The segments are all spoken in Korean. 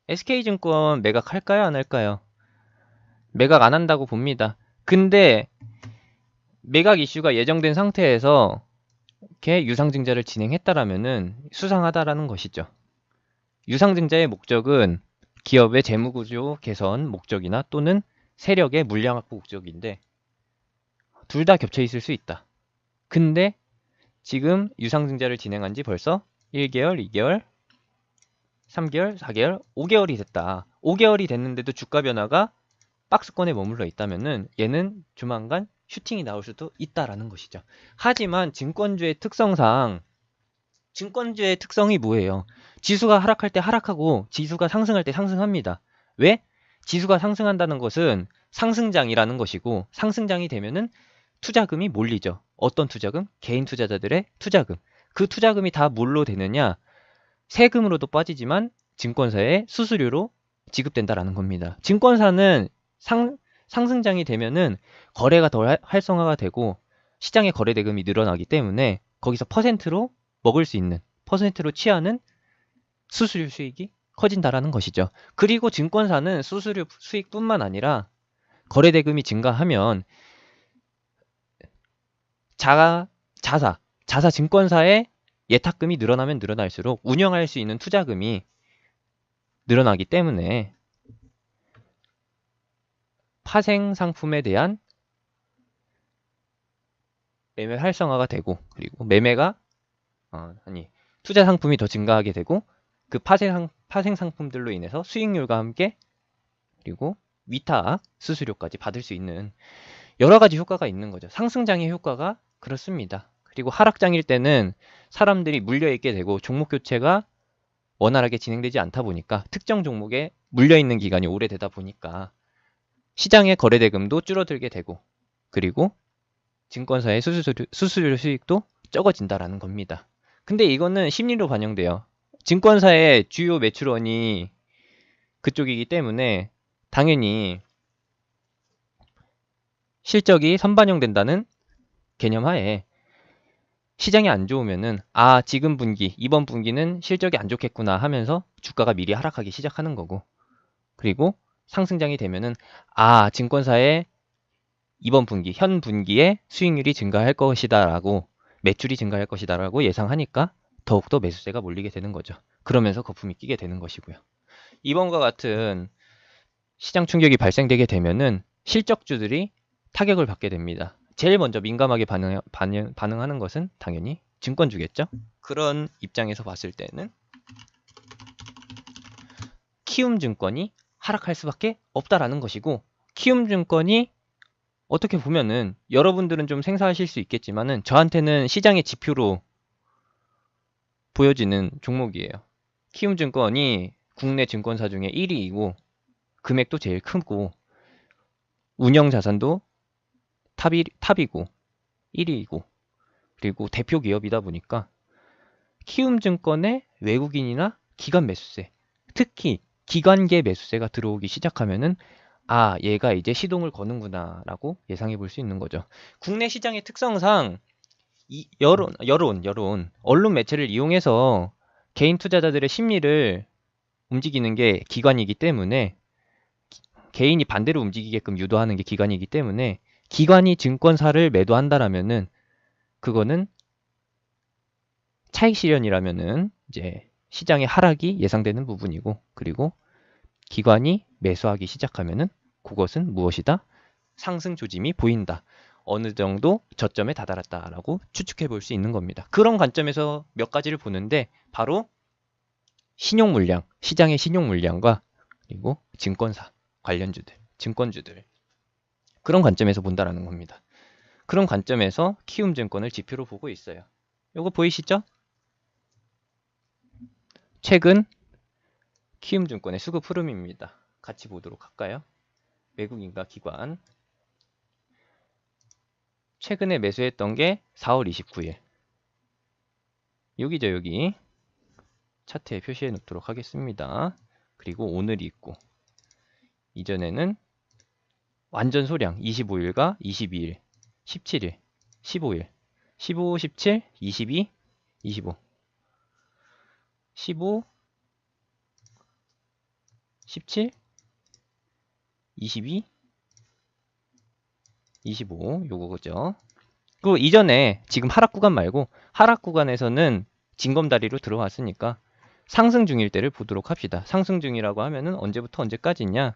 SK증권 매각할까요? 안 할까요? 매각 안 한다고 봅니다. 근데 매각 이슈가 예정된 상태에서 이렇게 유상증자를 진행했다라면은 수상하다라는 것이죠. 유상증자의 목적은 기업의 재무구조 개선 목적이나 또는 세력의 물량 확보 목적인데 둘 다 겹쳐 있을 수 있다. 근데 지금 유상증자를 진행한 지 벌써 1개월, 2개월, 3개월, 4개월, 5개월이 됐다. 5개월이 됐는데도 주가 변화가 박스권에 머물러 있다면은 얘는 조만간 슈팅이 나올 수도 있다라는 것이죠. 하지만 증권주의 특성이 뭐예요? 지수가 하락할 때 하락하고 지수가 상승할 때 상승합니다. 왜? 지수가 상승한다는 것은 상승장이라는 것이고 상승장이 되면은 투자금이 몰리죠. 어떤 투자금? 개인 투자자들의 투자금. 그 투자금이 다 뭘로 되느냐? 세금으로도 빠지지만 증권사의 수수료로 지급된다라는 겁니다. 증권사는 상승장이 되면은 거래가 더 활성화가 되고 시장의 거래 대금이 늘어나기 때문에 거기서 퍼센트로 먹을 수 있는, 퍼센트로 취하는 수수료 수익이 커진다라는 것이죠. 그리고 증권사는 수수료 수익뿐만 아니라 거래 대금이 증가하면 자사 증권사의 예탁금이 늘어나면 늘어날수록 운영할 수 있는 투자금이 늘어나기 때문에 파생 상품에 대한 매매 활성화가 되고 그리고 투자 상품이 더 증가하게 되고 그 파생 상품들로 인해서 수익률과 함께 그리고 위탁 수수료까지 받을 수 있는 여러 가지 효과가 있는 거죠. 상승장의 효과가 그렇습니다. 그리고 하락장일 때는 사람들이 물려있게 되고 종목 교체가 원활하게 진행되지 않다 보니까 특정 종목에 물려있는 기간이 오래되다 보니까 시장의 거래 대금도 줄어들게 되고 그리고 증권사의 수수료 수익도 적어진다라는 겁니다. 근데 이거는 심리로 반영돼요. 증권사의 주요 매출원이 그쪽이기 때문에 당연히 실적이 선반영된다는 개념 하에 시장이 안 좋으면은 지금 분기, 이번 분기는 실적이 안 좋겠구나 하면서 주가가 미리 하락하기 시작하는 거고 그리고 상승장이 되면은 증권사의 이번 분기, 현 분기에 수익률이 증가할 것이다라고 매출이 증가할 것이다라고 예상하니까 더욱더 매수세가 몰리게 되는 거죠. 그러면서 거품이 끼게 되는 것이고요. 이번과 같은 시장 충격이 발생되게 되면은 실적주들이 타격을 받게 됩니다. 제일 먼저 민감하게 반응하는 것은 당연히 증권주겠죠. 그런 입장에서 봤을 때는 키움증권이 하락할 수밖에 없다라는 것이고 키움증권이 어떻게 보면은 여러분들은 좀 생소하실 수 있겠지만은 저한테는 시장의 지표로 보여지는 종목이에요. 키움증권이 국내 증권사 중에 1위이고 금액도 제일 크고 운영 자산도 탑이고 1위이고 그리고 대표 기업이다 보니까 키움증권의 외국인이나 기관 매수세 특히 기관계 매수세가 들어오기 시작하면은 얘가 이제 시동을 거는구나 라고 예상해 볼 수 있는 거죠. 국내 시장의 특성상 언론 매체를 이용해서 개인 투자자들의 심리를 움직이는 게 기관이기 때문에 개인이 반대로 움직이게끔 유도하는 게 기관이기 때문에 기관이 증권사를 매도한다라면은 그거는 차익 실현이라면은 이제 시장의 하락이 예상되는 부분이고 그리고 기관이 매수하기 시작하면은 그것은 무엇이다? 상승 조짐이 보인다. 어느 정도 저점에 다다랐다라고 추측해 볼 수 있는 겁니다. 그런 관점에서 몇 가지를 보는데 바로 신용 물량, 시장의 신용 물량과 그리고 증권사 관련주들, 증권주들 그런 관점에서 본다라는 겁니다. 그런 관점에서 키움증권을 지표로 보고 있어요. 요거 보이시죠? 최근 키움증권의 수급 흐름입니다. 같이 보도록 할까요? 외국인과 기관 최근에 매수했던 게 4월 29일 여기죠 여기 차트에 표시해 놓도록 하겠습니다. 그리고 오늘이 있고 이전에는 완전 소량 25일과 22일 17일 15일 15, 17, 22, 25 15 17, 22, 25 요거죠. 그 이전에 지금 하락 구간 말고 하락 구간에서는 징검다리로 들어왔으니까 상승 중일 때를 보도록 합시다. 상승 중이라고 하면은 언제부터 언제까지냐?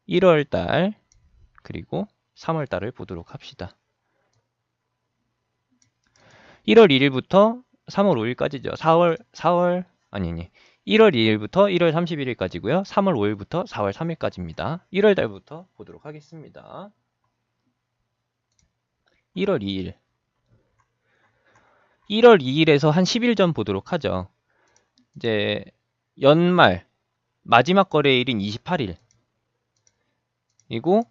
1월 달 그리고 3월 달을 보도록 합시다. 1월 1일부터 3월 5일까지죠. 1월 2일부터 1월 31일까지고요. 3월 5일부터 4월 3일까지입니다. 1월 달부터 보도록 하겠습니다. 1월 2일. 1월 2일에서 한 10일 전 보도록 하죠. 이제 연말 마지막 거래일인 28일. 그리고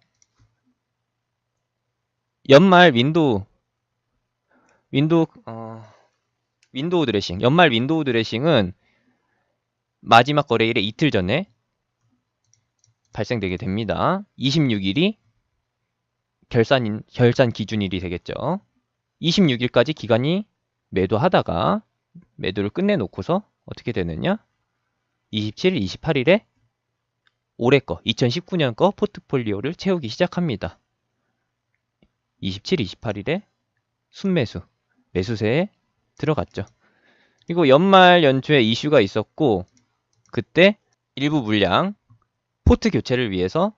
연말 윈도우 드레싱. 연말 윈도우 드레싱은 마지막 거래일의 이틀 전에 발생되게 됩니다. 26일이 결산 기준일이 되겠죠. 26일까지 기간이 매도하다가 매도를 끝내놓고서 어떻게 되느냐? 27일, 28일에 올해 거, 2019년 거 포트폴리오를 채우기 시작합니다. 27, 28일에 순매수, 매수세에 들어갔죠. 그리고 연말 연초에 이슈가 있었고 그때 일부 물량 포트 교체를 위해서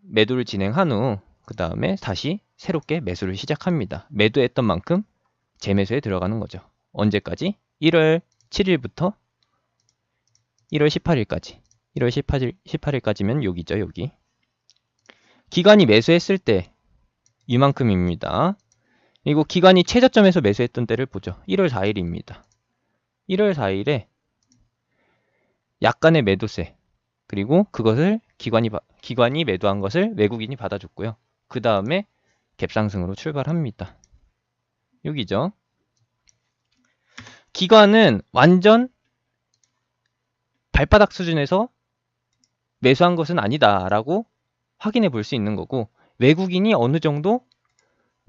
매도를 진행한 후 그 다음에 다시 새롭게 매수를 시작합니다. 매도했던 만큼 재매수에 들어가는 거죠. 언제까지? 1월 7일부터 1월 18일까지. 1월 18일까지면 여기죠, 여기. 기관이 매수했을 때 이만큼입니다. 그리고 기관이 최저점에서 매수했던 때를 보죠. 1월 4일입니다. 1월 4일에 약간의 매도세 그리고 그것을 기관이 매도한 것을 외국인이 받아줬고요. 그 다음에 갭상승으로 출발합니다. 여기죠. 기관은 완전 발바닥 수준에서 매수한 것은 아니다라고 확인해 볼 수 있는 거고 외국인이 어느 정도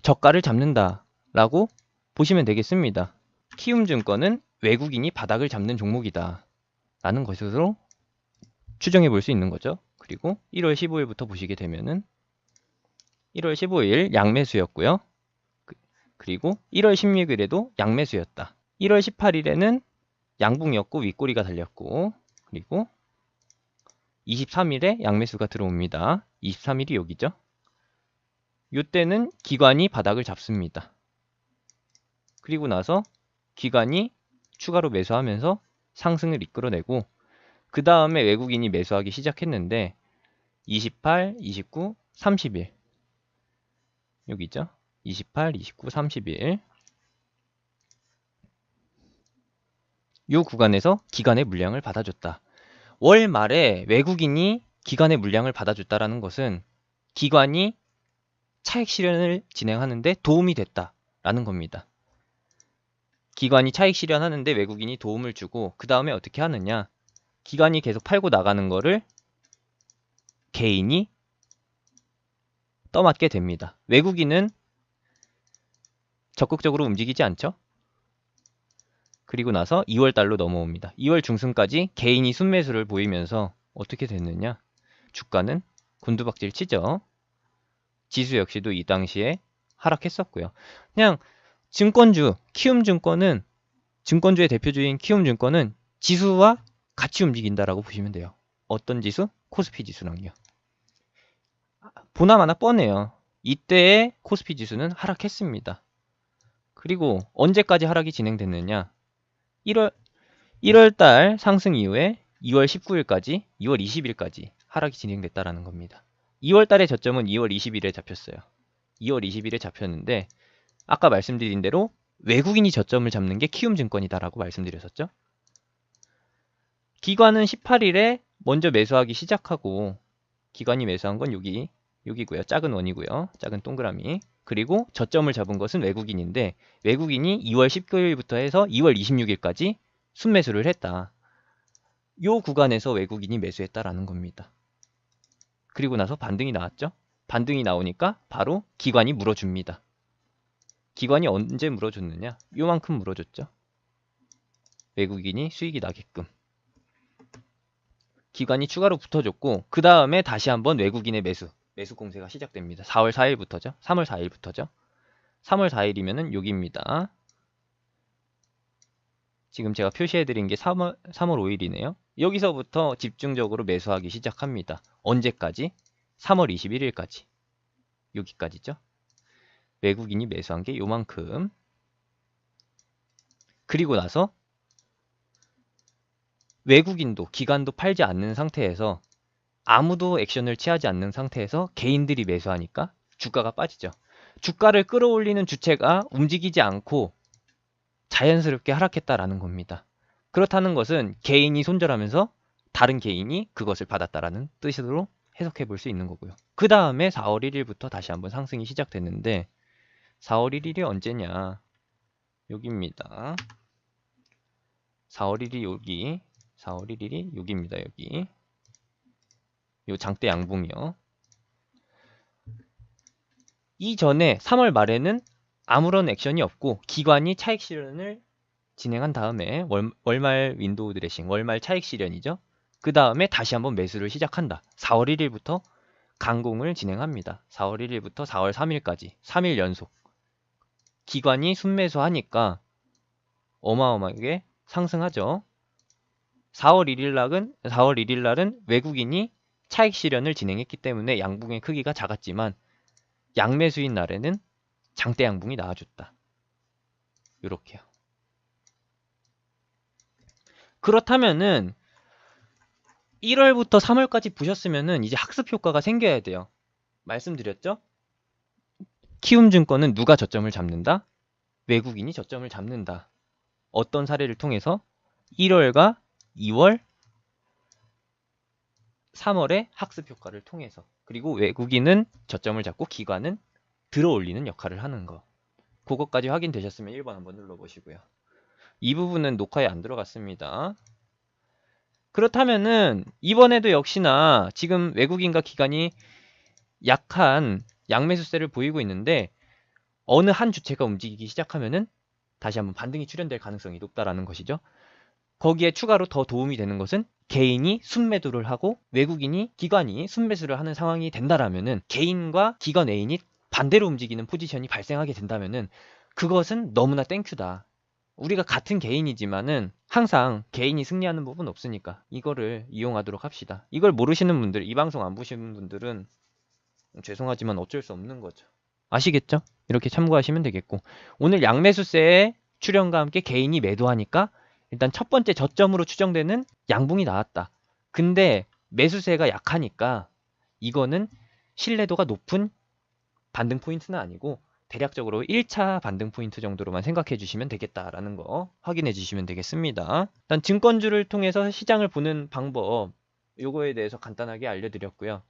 저가를 잡는다라고 보시면 되겠습니다. 키움증권은 외국인이 바닥을 잡는 종목이다 라는 것으로 추정해 볼 수 있는 거죠. 그리고 1월 15일부터 보시게 되면은 1월 15일 양매수였고요. 그리고 1월 16일에도 양매수였다. 1월 18일에는 양봉이었고 윗꼬리가 달렸고 그리고 23일에 양매수가 들어옵니다. 23일이 여기죠. 이때는 기관이 바닥을 잡습니다. 그리고 나서 기관이 추가로 매수하면서 상승을 이끌어내고 그 다음에 외국인이 매수하기 시작했는데 28, 29, 30일 여기죠. 28, 29, 30일 이 구간에서 기관의 물량을 받아줬다. 월 말에 외국인이 기관의 물량을 받아줬다라는 것은 기관이 차익 실현을 진행하는데 도움이 됐다라는 겁니다. 기관이 차익 실현하는데 외국인이 도움을 주고 그 다음에 어떻게 하느냐? 기관이 계속 팔고 나가는 거를 개인이 떠맡게 됩니다. 외국인은 적극적으로 움직이지 않죠? 그리고 나서 2월 달로 넘어옵니다. 2월 중순까지 개인이 순매수를 보이면서 어떻게 됐느냐? 주가는 곤두박질 치죠. 지수 역시도 이 당시에 하락했었고요. 그냥 증권주, 키움증권은 증권주의 대표주인 키움증권은 지수와 같이 움직인다라고 보시면 돼요. 어떤 지수? 코스피 지수랑요. 보나마나 뻔해요. 이때의 코스피 지수는 하락했습니다. 그리고 언제까지 하락이 진행됐느냐? 1월 달 상승 이후에 2월 19일까지, 2월 20일까지 하락이 진행됐다라는 겁니다. 2월 달의 저점은 2월 20일에 잡혔어요. 2월 20일에 잡혔는데 아까 말씀드린 대로 외국인이 저점을 잡는 게 키움증권이다라고 말씀드렸었죠. 기관은 18일에 먼저 매수하기 시작하고 기관이 매수한 건 여기고요. 작은 원이고요. 작은 동그라미. 그리고 저점을 잡은 것은 외국인인데 외국인이 2월 19일부터 해서 2월 26일까지 순매수를 했다. 이 구간에서 외국인이 매수했다라는 겁니다. 그리고 나서 반등이 나왔죠. 반등이 나오니까 바로 기관이 물어줍니다. 기관이 언제 물어줬느냐? 요만큼 물어줬죠. 외국인이 수익이 나게끔. 기관이 추가로 붙어줬고 그 다음에 다시 한번 외국인의 매수 공세가 시작됩니다. 4월 4일부터죠. 3월 4일부터죠. 3월 4일이면은 여기입니다. 지금 제가 표시해드린 게 3월 5일이네요. 여기서부터 집중적으로 매수하기 시작합니다. 언제까지? 3월 21일까지. 여기까지죠. 외국인이 매수한 게 요만큼. 그리고 나서 외국인도 기관도 팔지 않는 상태에서 아무도 액션을 취하지 않는 상태에서 개인들이 매수하니까 주가가 빠지죠. 주가를 끌어올리는 주체가 움직이지 않고 자연스럽게 하락했다라는 겁니다. 그렇다는 것은 개인이 손절하면서 다른 개인이 그것을 받았다라는 뜻으로 해석해 볼 수 있는 거고요. 그 다음에 4월 1일부터 다시 한번 상승이 시작됐는데 4월 1일이 언제냐? 여기입니다. 4월 1일이 여기, 4월 1일이 여기입니다. 여기. 요 장대 양봉이요. 이전에 3월 말에는 아무런 액션이 없고 기관이 차익 실현을 진행한 다음에 월말 윈도우 드레싱, 월말 차익 실현이죠. 그 다음에 다시 한번 매수를 시작한다. 4월 1일부터 강공을 진행합니다. 4월 1일부터 4월 3일까지 3일 연속. 기관이 순매수하니까 어마어마하게 상승하죠. 4월 1일 날은 외국인이 차익 실현을 진행했기 때문에 양봉의 크기가 작았지만 양매수인 날에는 장대 양봉이 나와줬다. 이렇게요. 그렇다면은 1월부터 3월까지 보셨으면은 이제 학습 효과가 생겨야 돼요. 말씀드렸죠? 키움증권은 누가 저점을 잡는다? 외국인이 저점을 잡는다. 어떤 사례를 통해서? 1월과 2월, 3월의 학습 효과를 통해서. 그리고 외국인은 저점을 잡고 기관은 들어올리는 역할을 하는 거. 그것까지 확인되셨으면 1번 한번 눌러보시고요. 이 부분은 녹화에 안 들어갔습니다. 그렇다면은 이번에도 역시나 지금 외국인과 기관이 약한 양매수세를 보이고 있는데 어느 한 주체가 움직이기 시작하면은 다시 한번 반등이 출현될 가능성이 높다라는 것이죠. 거기에 추가로 더 도움이 되는 것은 개인이 순매도를 하고 외국인이 기관이 순매수를 하는 상황이 된다라면은 개인과 기관 A인이 반대로 움직이는 포지션이 발생하게 된다면은 그것은 너무나 땡큐다. 우리가 같은 개인이지만은 항상 개인이 승리하는 법은 없으니까 이거를 이용하도록 합시다. 이걸 모르시는 분들, 이 방송 안 보시는 분들은 죄송하지만 어쩔 수 없는 거죠. 아시겠죠? 이렇게 참고하시면 되겠고, 오늘 양매수세의 출현과 함께 개인이 매도하니까 일단 첫 번째 저점으로 추정되는 양봉이 나왔다. 근데 매수세가 약하니까 이거는 신뢰도가 높은 반등 포인트는 아니고 대략적으로 1차 반등 포인트 정도로만 생각해 주시면 되겠다라는 거 확인해 주시면 되겠습니다. 일단 증권주를 통해서 시장을 보는 방법, 요거에 대해서 간단하게 알려드렸고요.